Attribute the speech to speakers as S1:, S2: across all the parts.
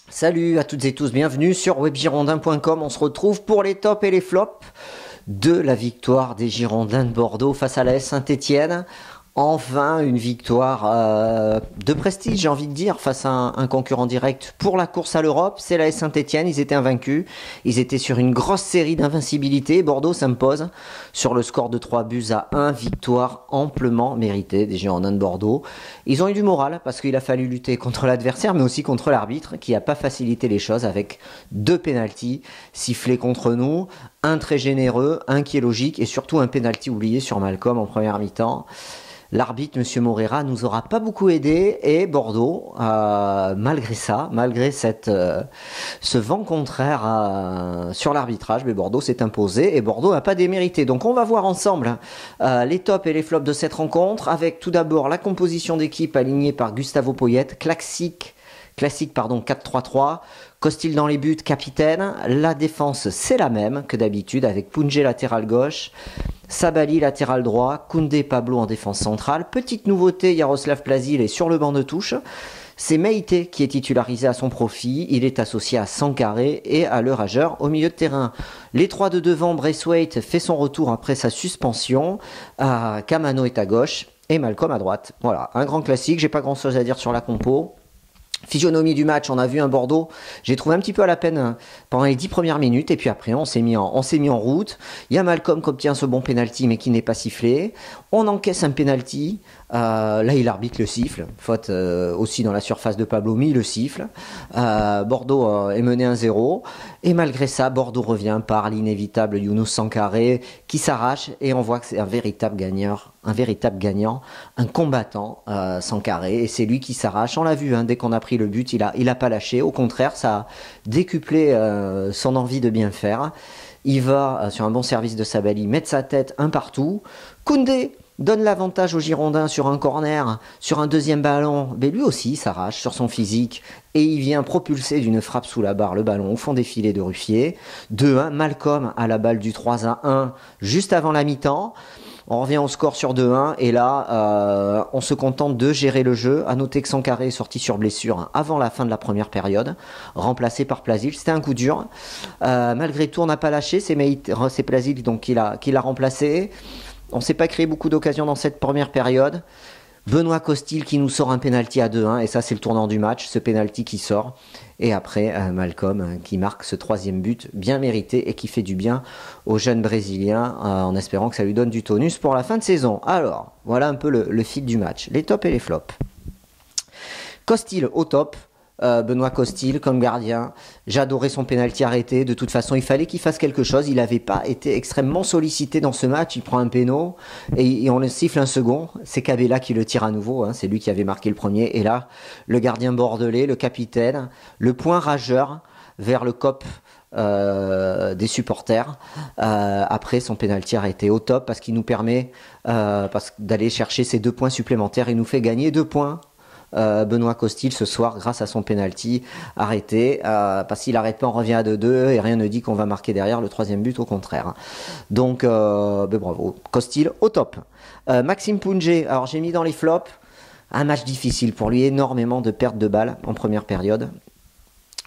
S1: Salut à toutes et tous, bienvenue sur webgirondin.com. On se retrouve pour les tops et les flops de la victoire des Girondins de Bordeaux face à l'AS Saint-Étienne. Enfin, une victoire de prestige, j'ai envie de dire, face à un concurrent direct pour la course à l'Europe. C'est l'AS Saint-Étienne, ils étaient invaincus. Ils étaient sur une grosse série d'invincibilité. Bordeaux s'impose sur le score de 3-1, victoire amplement méritée des Girondins de Bordeaux. Ils ont eu du moral parce qu'il a fallu lutter contre l'adversaire, mais aussi contre l'arbitre qui n'a pas facilité les choses avec 2 pénaltys sifflés contre nous. Un très généreux, un qui est logique et surtout un pénalty oublié sur Malcolm en première mi-temps. L'arbitre, M. Morera, nous aura pas beaucoup aidé et Bordeaux, malgré ça, malgré ce vent contraire sur l'arbitrage, mais Bordeaux s'est imposé et Bordeaux n'a pas démérité. Donc on va voir ensemble les tops et les flops de cette rencontre avec tout d'abord la composition d'équipe alignée par Gustavo Poyet, classique 4-3-3, Costil dans les buts, capitaine. La défense, c'est la même que d'habitude avec Pounjé latéral gauche, Sabali latéral droit, Koundé Pablo en défense centrale. Petite nouveauté, Yaroslav Plazil est sur le banc de touche. C'est Meïté qui est titularisé à son profit. Il est associé à Sankaré et à Le Rageur au milieu de terrain. Les 3 de devant, Braithwaite fait son retour après sa suspension. Kamano est à gauche et Malcolm à droite. Voilà, un grand classique. J'ai pas grand chose à dire sur la compo. Physionomie du match, on a vu un Bordeaux, j'ai trouvé un petit peu à la peine pendant les 10 premières minutes et puis après on s'est mis en route. Il y a Malcolm qui obtient ce bon penalty mais qui n'est pas sifflé. On encaisse un penalty, là il arbitre le siffle, faute aussi dans la surface de Pablo, mais il le siffle. Bordeaux est mené 1-0 et malgré ça Bordeaux revient par l'inévitable Younous Sankaré qui s'arrache et on voit que c'est un véritable gagnant, un combattant Sankaré et c'est lui qui s'arrache. On l'a vu, dès qu'on a pris le but, il a pas lâché. Au contraire, ça a décuplé son envie de bien faire. Il va, sur un bon service de Sabali, mettre sa tête un partout. Koundé donne l'avantage aux Girondins sur un corner, sur un deuxième ballon. Mais lui aussi, il s'arrache sur son physique. Et il vient propulser d'une frappe sous la barre le ballon au fond des filets de Ruffier. 2-1, Malcolm à la balle du 3-1, juste avant la mi-temps. On revient au score sur 2-1 et là, on se contente de gérer le jeu. À noter que Sankaré est sorti sur blessure avant la fin de la première période, remplacé par Plazil. C'était un coup dur. Malgré tout, on n'a pas lâché. C'est Plazil donc qui l'a remplacé. On ne s'est pas créé beaucoup d'occasions dans cette première période. Benoît Costil qui nous sort un penalty à 2-1 et ça c'est le tournant du match, ce penalty qui sort et après Malcolm qui marque ce 3e but bien mérité et qui fait du bien aux jeunes brésiliens en espérant que ça lui donne du tonus pour la fin de saison. Alors voilà un peu le fil du match, les tops et les flops. Costil au top. Benoît Costil comme gardien, j'adorais son pénalty arrêté, de toute façon il fallait qu'il fasse quelque chose, il n'avait pas été extrêmement sollicité dans ce match, il prend un péno et on le siffle un second, c'est Cabella qui le tire à nouveau, c'est lui qui avait marqué le premier et là le gardien bordelais, le capitaine, le point rageur vers le cop des supporters après son pénalty arrêté au top parce qu'il nous permet d'aller chercher ces 2 points supplémentaires et nous fait gagner 2 points. Benoît Costil ce soir grâce à son penalty arrêté parce qu'il n'arrête pas, on revient à 2-2 et rien ne dit qu'on va marquer derrière le 3e but, au contraire. Donc bravo Costil au top. Maxime Pounjé, alors j'ai mis dans les flops un match difficile pour lui, énormément de pertes de balles en première période.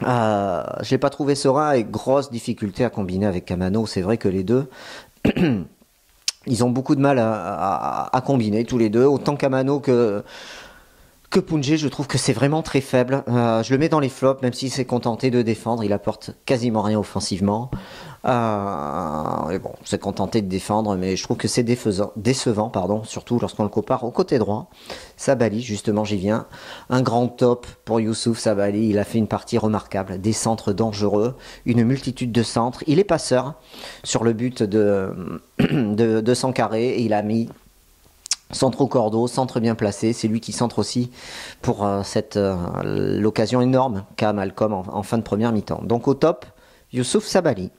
S1: Je l'ai pas trouvé serein et grosse difficulté à combiner avec Kamano. C'est vrai que les deux ils ont beaucoup de mal à combiner tous les deux, autant Kamano que Pounjé. Je trouve que c'est vraiment très faible. Je le mets dans les flops, même s'il s'est contenté de défendre. Il apporte quasiment rien offensivement. Et bon, s'est contenté de défendre, mais je trouve que c'est décevant, surtout lorsqu'on le compare au côté droit. Sabali, justement, j'y viens. Un grand top pour Youssouf Sabali. Il a fait une partie remarquable, des centres dangereux, une multitude de centres. Il est passeur sur le but de Sankaré et il a mis centre au cordeau, centre bien placé, c'est lui qui centre aussi pour l'occasion énorme qu'a Malcolm en fin de première mi-temps. Donc au top, Youssouf Sabali.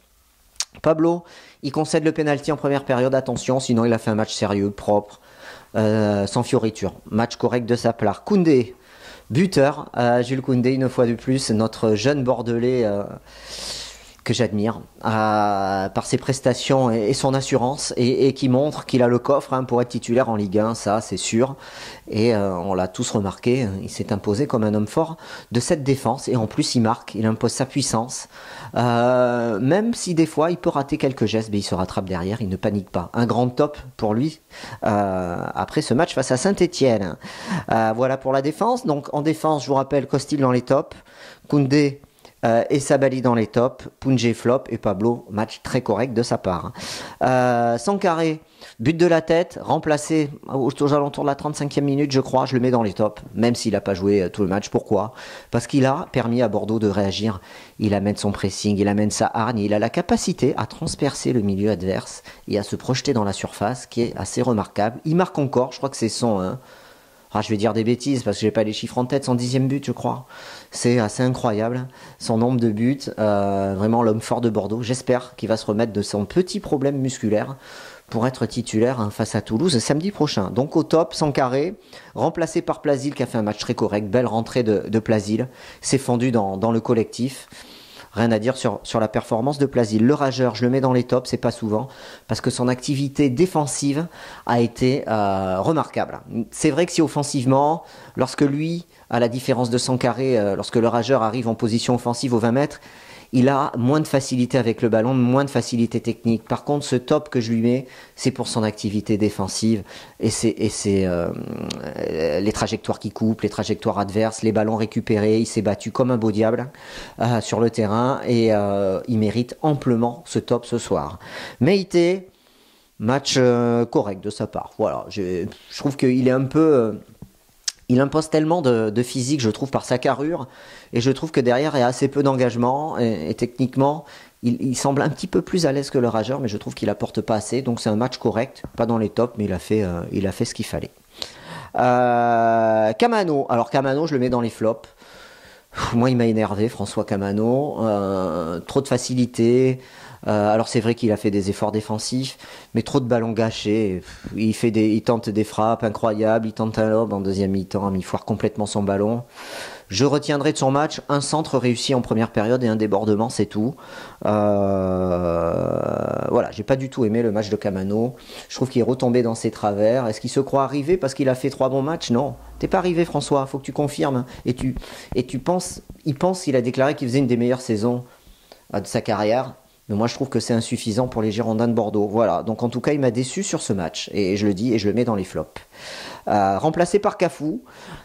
S1: Pablo, il concède le penalty en première période, attention, sinon il a fait un match sérieux, propre, sans fioriture. Match correct de sa part. Koundé, buteur, Jules Koundé une fois de plus, notre jeune Bordelais que j'admire par ses prestations et son assurance et qui montre qu'il a le coffre pour être titulaire en Ligue 1, ça c'est sûr. Et on l'a tous remarqué, il s'est imposé comme un homme fort de cette défense et en plus il marque, il impose sa puissance. Même si des fois il peut rater quelques gestes, mais il se rattrape derrière, il ne panique pas. Un grand top pour lui après ce match face à Saint-Etienne. Voilà pour la défense. Donc en défense, je vous rappelle, Costil dans les tops, Koundé et Sabali dans les tops, Pounjé flop et Pablo, match très correct de sa part. Sankaré, but de la tête, remplacé aux alentours de la 35e minute, je crois, je le mets dans les tops, même s'il n'a pas joué tout le match. Pourquoi? Parce qu'il a permis à Bordeaux de réagir, il amène son pressing, il amène sa hargne, il a la capacité à transpercer le milieu adverse et à se projeter dans la surface, qui est assez remarquable. Il marque encore, je crois que c'est son... je vais dire des bêtises parce que j'ai pas les chiffres en tête, son 10e but je crois. C'est assez incroyable, son nombre de buts, vraiment l'homme fort de Bordeaux. J'espère qu'il va se remettre de son petit problème musculaire pour être titulaire face à Toulouse samedi prochain. Donc au top, Sankaré, remplacé par Plasil qui a fait un match très correct, belle rentrée de Plasil, s'est fendu dans le collectif. Rien à dire sur la performance de Plasil. Le rageur, je le mets dans les tops, c'est pas souvent, parce que son activité défensive a été remarquable. C'est vrai que si offensivement, lorsque lui, à la différence de Sankaré, lorsque le rageur arrive en position offensive aux 20 mètres, il a moins de facilité avec le ballon, moins de facilité technique. Par contre, ce top que je lui mets, c'est pour son activité défensive et c'est les trajectoires qui coupent, les trajectoires adverses, les ballons récupérés. Il s'est battu comme un beau diable sur le terrain et il mérite amplement ce top ce soir. Meïté, match correct de sa part. Voilà, je trouve qu'il est un peu... il impose tellement de physique, je trouve, par sa carrure, et je trouve que derrière, il y a assez peu d'engagement, et techniquement, il semble un petit peu plus à l'aise que le rageur, mais je trouve qu'il apporte pas assez, donc c'est un match correct, pas dans les tops, mais il a fait ce qu'il fallait. Camano, alors Camano, je le mets dans les flops. Moi, il m'a énervé, François Camano, trop de facilité. Alors c'est vrai qu'il a fait des efforts défensifs, mais trop de ballons gâchés. Il tente des frappes incroyables, il tente un lob en deuxième mi-temps, mais il foire complètement son ballon. Je retiendrai de son match un centre réussi en première période et un débordement, c'est tout. Voilà, j'ai pas du tout aimé le match de Camano. Je trouve qu'il est retombé dans ses travers. Est-ce qu'il se croit arrivé parce qu'il a fait 3 bons matchs? Non, t'es pas arrivé, François. Faut que tu confirmes. Et tu penses, il a déclaré qu'il faisait une des meilleures saisons de sa carrière. Mais moi, je trouve que c'est insuffisant pour les Girondins de Bordeaux. Voilà. Donc, en tout cas, il m'a déçu sur ce match. Et je le dis et je le mets dans les flops. Remplacé par Cafou,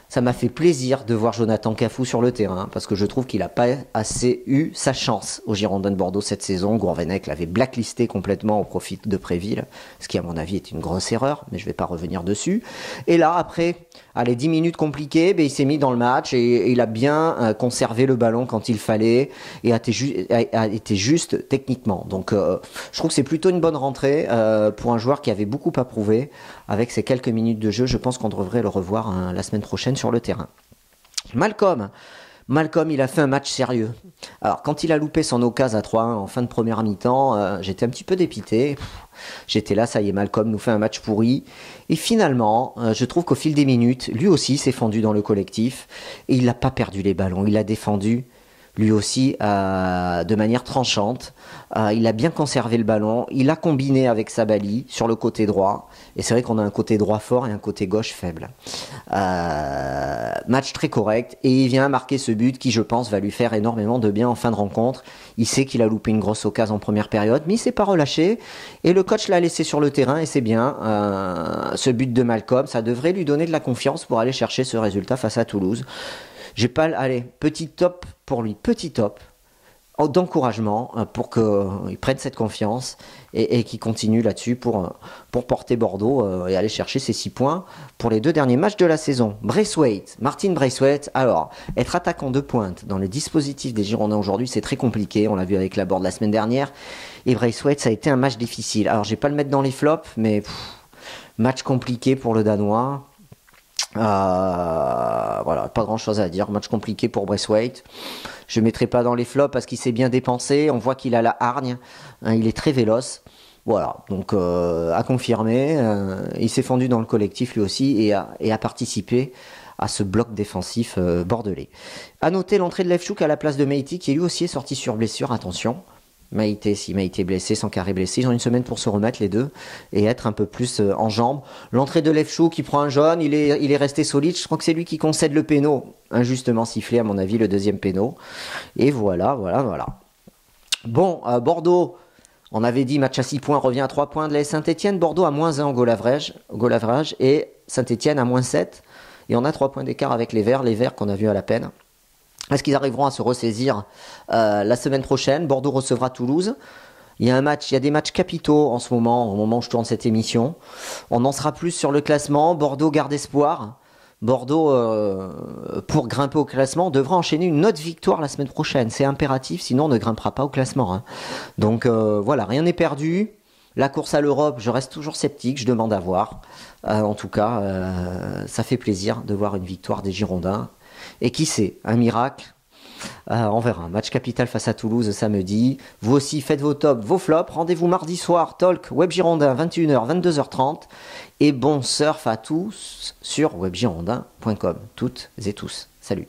S1: ça m'a fait plaisir de voir Jonathan Cafou sur le terrain parce que je trouve qu'il n'a pas assez eu sa chance aux Girondins de Bordeaux cette saison. Gourvenec l'avait blacklisté complètement au profit de Préville, ce qui à mon avis est une grosse erreur, mais je ne vais pas revenir dessus. Et là, après, 10 minutes compliquées, il s'est mis dans le match et il a bien conservé le ballon quand il fallait et a été juste techniquement. Donc je trouve que c'est plutôt une bonne rentrée pour un joueur qui avait beaucoup à prouver. Avec ces quelques minutes de jeu, je pense qu'on devrait le revoir la semaine prochaine sur le terrain. Malcolm, il a fait un match sérieux. Alors, quand il a loupé son occasion à 3-1 en fin de première mi-temps, j'étais un petit peu dépité. J'étais là, ça y est, Malcolm nous fait un match pourri. Et finalement, je trouve qu'au fil des minutes, lui aussi s'est fendu dans le collectif. Et il n'a pas perdu les ballons, il a défendu. Lui aussi, de manière tranchante. Il a bien conservé le ballon. Il a combiné avec Sabali sur le côté droit. Et c'est vrai qu'on a un côté droit fort et un côté gauche faible. Match très correct. Et il vient marquer ce but qui, je pense, va lui faire énormément de bien en fin de rencontre. Il sait qu'il a loupé une grosse occasion en première période, mais il ne s'est pas relâché. Et le coach l'a laissé sur le terrain et c'est bien. Ce but de Malcolm, ça devrait lui donner de la confiance pour aller chercher ce résultat face à Toulouse. Petit top pour lui, petit top d'encouragement pour qu'il prenne cette confiance et qu'il continue là-dessus pour porter Bordeaux et aller chercher ses 6 points pour les 2 derniers matchs de la saison. Braithwaite, Martin Braithwaite, alors, être attaquant de pointe dans le dispositif des Girondins aujourd'hui, c'est très compliqué, on l'a vu avec la Borde la semaine dernière, et Braithwaite, ça a été un match difficile. Alors, je vais pas le mettre dans les flops, mais match compliqué pour le Danois. Voilà, pas grand chose à dire. Match compliqué pour Braithwaite. Je ne mettrai pas dans les flops parce qu'il s'est bien dépensé. On voit qu'il a la hargne. Il est très véloce. Voilà, donc à confirmer. Il s'est fendu dans le collectif lui aussi et a participé à ce bloc défensif bordelais. À noter l'entrée de Lefchouk à la place de Meïti qui lui aussi est sorti sur blessure. Attention. Maïté, si Maïté blessé, Sankaré blessé, ils ont une semaine pour se remettre les deux et être un peu plus en jambes. L'entrée de Lefchou qui prend un jaune, il est resté solide. Je crois que c'est lui qui concède le péno, injustement sifflé à mon avis, le deuxième péno. Et voilà, voilà, voilà. Bon, Bordeaux, on avait dit match à 6 points, revient à 3 points de la Saint-Etienne. Bordeaux à moins 1 au goal average et Saint-Etienne à moins 7. Et on a 3 points d'écart avec les Verts qu'on a vu à la peine. Est-ce qu'ils arriveront à se ressaisir la semaine prochaine? Bordeaux recevra Toulouse. Il y a des matchs capitaux en ce moment, au moment où je tourne cette émission. On en sera plus sur le classement. Bordeaux garde espoir. Bordeaux, pour grimper au classement, devra enchaîner une autre victoire la semaine prochaine. C'est impératif, sinon on ne grimpera pas au classement. Hein. Donc voilà, rien n'est perdu. La course à l'Europe, je reste toujours sceptique, je demande à voir. En tout cas, ça fait plaisir de voir une victoire des Girondins. Et qui sait, un miracle, on verra. Match capital face à Toulouse samedi. Vous aussi, faites vos tops, vos flops. Rendez-vous mardi soir, Talk, Web Girondin, 21h, 22h30. Et bon surf à tous sur webgirondin.com. Toutes et tous. Salut.